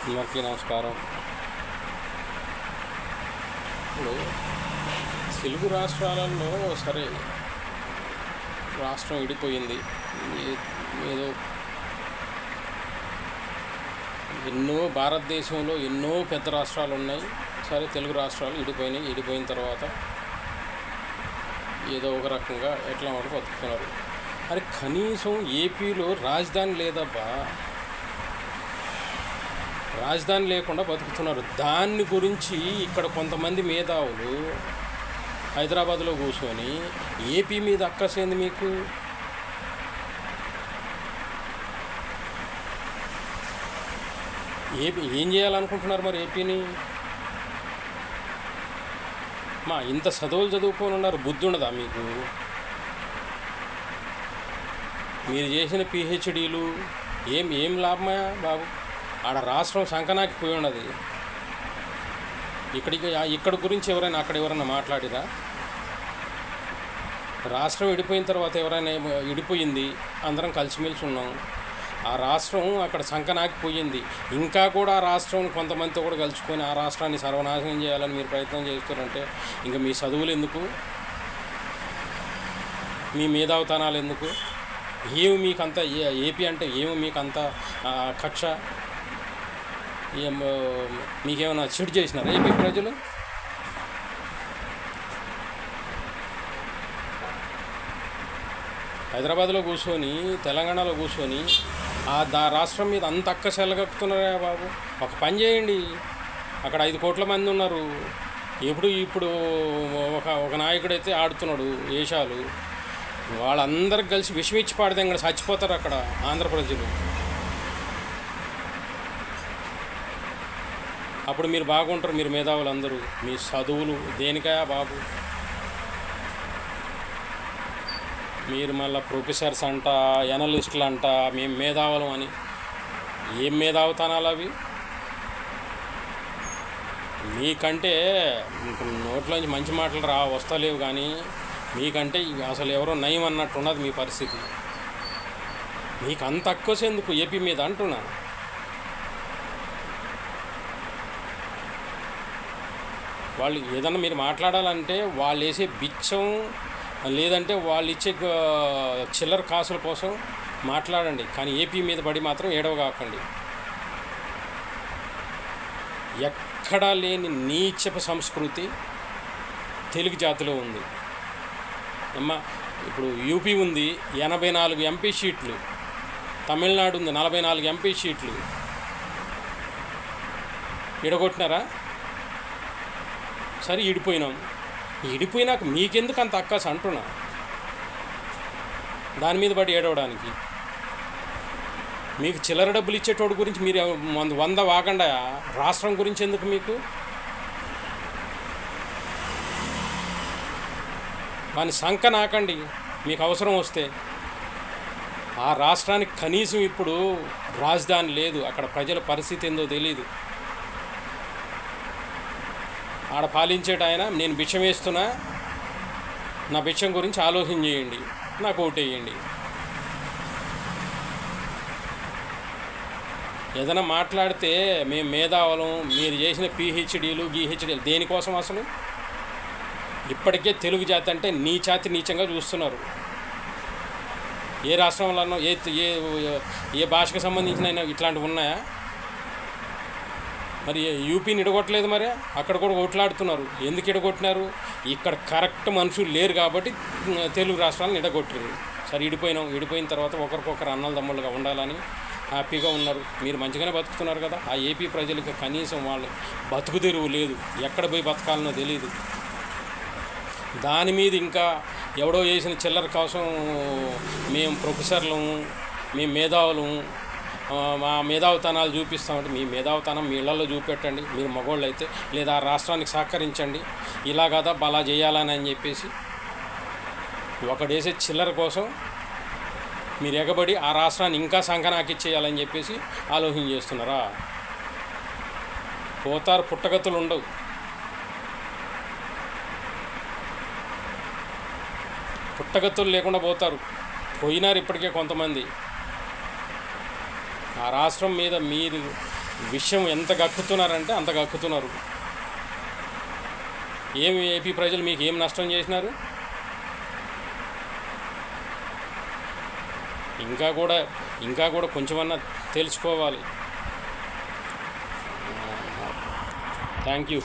అందరికీ నమస్కారం. ఇప్పుడు తెలుగు రాష్ట్రాలలో సరే రాష్ట్రం విడిపోయింది. ఏ- ఏదో భారతదేశంలో ఎన్నో పెద్ద రాష్ట్రాలు ఉన్నాయి. సరే తెలుగు రాష్ట్రాలు విడిపోయినాయి. విడిపోయిన తర్వాత ఏదో ఒక రకంగా ఎట్లా వాళ్ళు బతుకుతున్నారు. అరే కనీసం ఏపీలో రాజధాని లేదబ్బా, రాజధాని లేకుండా బతుకుతున్నారు. దాన్ని గురించి ఇక్కడ కొంతమంది మేధావులు హైదరాబాద్లో కూర్చొని ఏపీ మీద అక్కసేంది మీకు? ఏపీ ఏం చేయాలనుకుంటున్నారు మరి ఏపీని? ఇంత చదువులు చదువుకొని ఉన్నారు, బుద్ధి ఉండదా మీకు? మీరు చేసిన పిహెచ్డీలు ఏం లాభమా బాబు? ఆడ రాష్ట్రం సంకనాకి పోయి ఉన్నది. ఇక్కడ గురించి అక్కడ ఎవరైనా మాట్లాడిరా? రాష్ట్రం విడిపోయిన తర్వాత ఎవరైనా విడిపోయింది, అందరం కలిసిమెలిసి ఉన్నాం. ఆ రాష్ట్రం అక్కడ సంకనాకి పోయింది. ఇంకా కూడా ఆ రాష్ట్రం కొంతమందితో కూడా కలుసుకొని ఆ రాష్ట్రాన్ని సర్వనాశనం చేయాలని మీరు ప్రయత్నం చేస్తారంటే ఇంకా మీ చదువులు ఎందుకు? మీ మేధావితనాలు ఎందుకు? ఏమి మీకంత ఏపీ అంటే ఏమి మీకంత కక్ష? మీకేమైనా చెడు చేసినారా ఏపీ ప్రజలు? హైదరాబాద్లో కూర్చొని తెలంగాణలో కూర్చొని రాష్ట్రం మీద అంత అక్కసెలగక్కుతున్నారా బాబు? ఒక పని చేయండి. అక్కడ 5 కోట్ల మంది ఉన్నారు. ఇప్పుడు ఒక నాయకుడైతే ఆడుతున్నాడు వేషాలు. వాళ్ళందరికి కలిసి విషమిచ్చి పాడితే ఇంకా చచ్చిపోతారు అక్కడ ఆంధ్ర ప్రజలు. అప్పుడు మీరు బాగుంటారు, మీరు మేధావులు అందరూ. మీ చదువులు దేనికయా బాబు? మీరు మళ్ళీ ప్రొఫెసర్స్ అంట, ఎనలిస్టులు అంట, మేము మేధావులం అని. ఏం మేధావుతనాలు అవి? మీకంటే నోట్లోంచి మంచి మాటలు వస్తలేవు, కానీ మీకంటే అసలు ఎవరో నయం అన్నట్టున్నది మీ పరిస్థితి. మీకు అంత తక్కువసేందుకు ఏపీ మీద అంటున్నా. వాళ్ళు ఏదన్నా మీరు మాట్లాడాలంటే వాళ్ళు వేసే బిచ్చం, లేదంటే వాళ్ళు ఇచ్చే చిల్లర కాసుల కోసం మాట్లాడండి, కానీ ఏపీ మీద పడి మాత్రం ఏడవగాకండి. ఎక్కడా లేని నీచపు సంస్కృతి తెలుగు జాతిలో ఉంది అమ్మా. ఇప్పుడు యూపీ ఉంది 84 ఎంపీ సీట్లు, తమిళనాడు ఉంది 44 ఎంపీ సీట్లు. విడగొట్టినారా? సరే విడిపోయినాక మీకెందుకు అంత అక్కస అంటున్నా? దాని మీద పడి ఏడవడానికి. మీకు చిల్లర డబ్బులు ఇచ్చేటోడు గురించి మీరు 100 వాగండా, రాష్ట్రం గురించి ఎందుకు మీకు? వాని సంక నాకండి మీకు అవసరం వస్తే. ఆ రాష్ట్రానికి కనీసం ఇప్పుడు రాజధాని లేదు. అక్కడ ప్రజల పరిస్థితి ఏందో తెలీదు. ఆడ పాలించేట ఆయన, నేను భిక్షం వేస్తున్నా, నా భిక్షం గురించి ఆలోచన చేయండి, నాకు ఓటేయండి. ఏదైనా మాట్లాడితే మేము మేధావులం, మీరు చేసిన పిహెచ్డీలు దేనికోసం అసలు? ఇప్పటికే తెలుగు జాతి అంటే నీచంగా చూస్తున్నారు. ఏ రాష్ట్రంలోనో ఏ భాషకు సంబంధించిన ఇట్లాంటివి ఉన్నాయా? మరి యూపీని ఇడగొట్టలేదు, మరి అక్కడ కూడా కొట్లాడుతున్నారు. ఎందుకు ఇడగొట్టినారు? ఇక్కడ కరెక్ట్ మనుషులు లేరు కాబట్టి తెలుగు రాష్ట్రాలను ఇడగొట్టారు. సరే విడిపోయిన తర్వాత ఒకరికొకరు అన్నల తమ్ముళ్ళుగా ఉండాలని హ్యాపీగా ఉన్నారు. మీరు మంచిగానే బతుకుతున్నారు కదా. ఆ ఏపీ ప్రజలకు కనీసం వాళ్ళు బతుకు తెరువు లేదు, ఎక్కడ పోయి బతకాలనో తెలియదు. దాని మీద ఇంకా ఎవడో చేసిన చిల్లర కోసం మేము ప్రొఫెసర్లము, మేము మేధావులము, మా మేధావితనాలు చూపిస్తామంటే మీ మేధావితనం మీ ఇళ్లలో చూపెట్టండి, మీరు మగవాళ్ళు అయితే. లేదా రాష్ట్రానికి సహకరించండి. ఇలా కదా అలా చేయాలని చెప్పేసి ఒకడేసే చిల్లర కోసం మీరు ఎగబడి ఆ రాష్ట్రాన్ని ఇంకా సంకనాకిచ్చేయాలని చెప్పేసి ఆలోచన చేస్తున్నారా? పోతారు, పుట్టగతులు ఉండవు. పుట్టగతులు లేకుండా పోతారు. పోయినారు ఇప్పటికే కొంతమంది. ఆ రాష్ట్రం మీద మీరు విషయం ఎంత గక్కుతున్నారంటే అంత గక్కుతున్నారు. ఏమి ఏపీ ప్రజలు మీకు ఏం నష్టం చేసినారు? ఇంకా కూడా కొంచెమన్నా తెలుసుకోవాలి. Thank you.